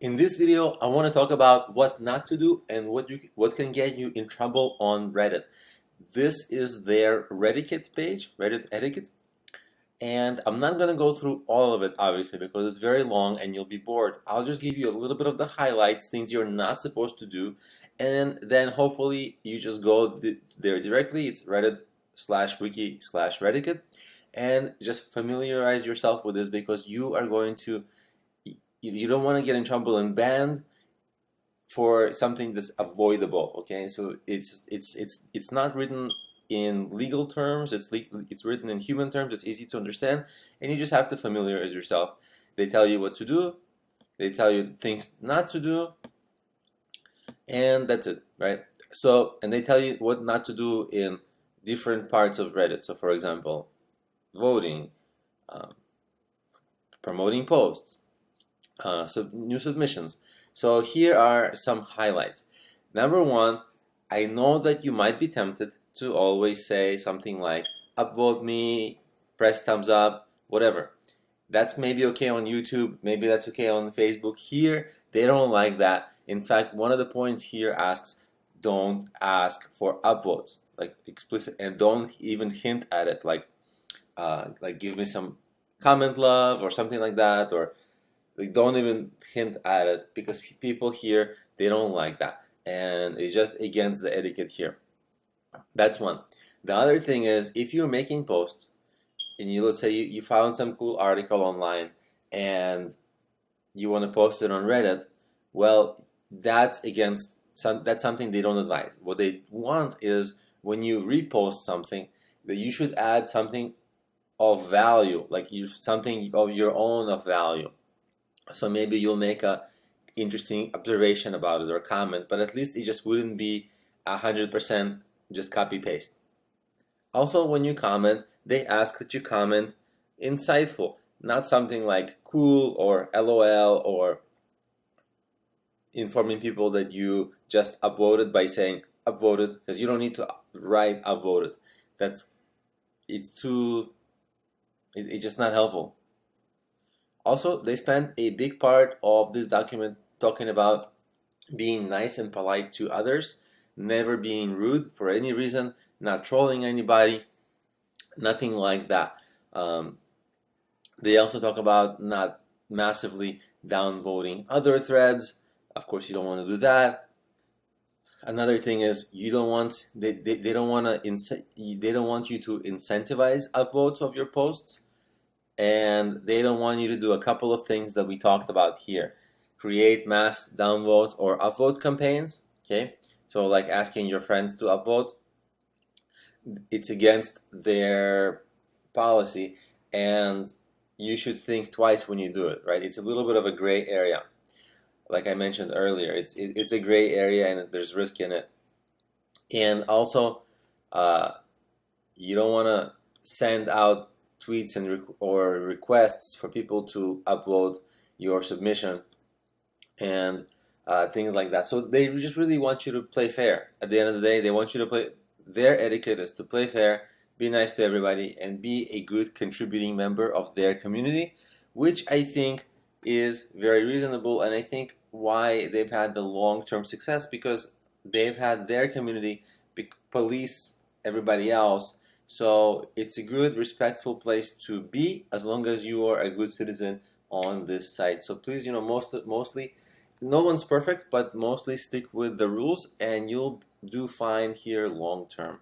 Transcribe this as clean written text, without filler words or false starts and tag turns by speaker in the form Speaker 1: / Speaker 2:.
Speaker 1: In this video, I want to talk about what not to do and what can get you in trouble on Reddit. This is their Reddit page, Reddit etiquette, and I'm not going to go through all of it, obviously, because it's very long and you'll be bored. I'll just give you a little bit of the highlights, things you're not supposed to do, and then hopefully you just go there directly. It's Reddit/wiki/Reddit, and just familiarize yourself with this because you are going to you don't want to get in trouble and banned for something that's avoidable. Okay, so it's not written in legal terms. It's written in human terms. It's easy to understand, and you just have to familiarize yourself. They tell you what to do. They tell you things not to do, and that's it, right? So, and they tell you what not to do in different parts of Reddit. So, for example, voting, um, promoting posts, new submissions. So here are some highlights. Number one, I know that you might be tempted to always say something like upvote me, press thumbs up, whatever. That's maybe okay on YouTube, maybe that's okay on Facebook. Here, they don't like that. In fact, one of the points here asks, don't ask for upvotes, like explicit, and don't even hint at it, like give me some comment love or something like that, or like don't even hint at it, because people here, they don't like that, and it's just against the etiquette here. That's one. The other thing is, if you're making posts and let's say you found some cool article online and you want to post it on Reddit, well, that's something they don't advise. What they want is, when you repost something, that you should add something of value, like something of your own of value. So maybe you'll make a interesting observation about it or comment, but at least it just wouldn't be 100% just copy paste. Also, when you comment, they ask that you comment insightful, not something like cool or LOL, or informing people that you just upvoted by saying upvoted, because you don't need to write upvoted. It's just not helpful. Also, they spend a big part of this document talking about being nice and polite to others, never being rude for any reason, not trolling anybody, nothing like that. They also talk about not massively downvoting other threads. Of course, you don't want to do that. Another thing is, they don't want you to incentivize upvotes of your posts, and they don't want you to do a couple of things that we talked about here. Create mass downvote or upvote campaigns. Okay, so like asking your friends to upvote, it's against their policy, and you should think twice when you do it, right? It's a little bit of a gray area. Like I mentioned earlier, it's a gray area and there's risk in it. And also, you don't want to send out tweets or requests for people to upvote your submission and things like that. So they just really want you to play fair. At the end of the day, they want you to play. Their etiquette is to play fair, be nice to everybody, and be a good contributing member of their community, which I think is very reasonable, and I think why they've had the long-term success, because they've had their community police everybody else. So it's a good, respectful place to be, as long as you are a good citizen on this site. So please, mostly, no one's perfect, but mostly stick with the rules, and you'll do fine here long term.